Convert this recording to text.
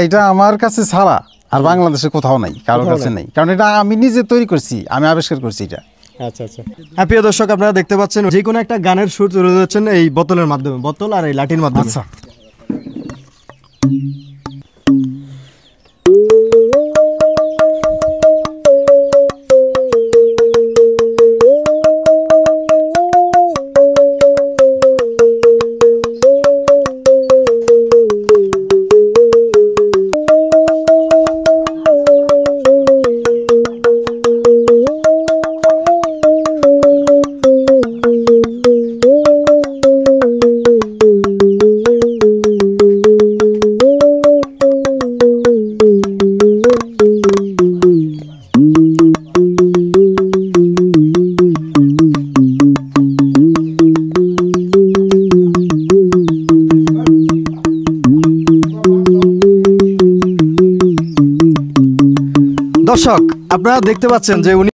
এটা আমার কাছে ছাড়া আর বাংলাদেশে কোথাও নাই, কারোর কাছে নেই, কারণ এটা আমি নিজে তৈরি করছি, আমি আবিষ্কার করছি এটা। আচ্ছা আচ্ছা। হ্যাঁ প্রিয় দর্শক, আপনারা দেখতে পাচ্ছেন যে কোনো একটা গানের সুর তুলে ধরছেন এই বোতলের মাধ্যমে, বোতল আর এই লাঠির মাধ্যমে। আচ্ছা, দর্শক আপনারা দেখতে পাচ্ছেন যে উনি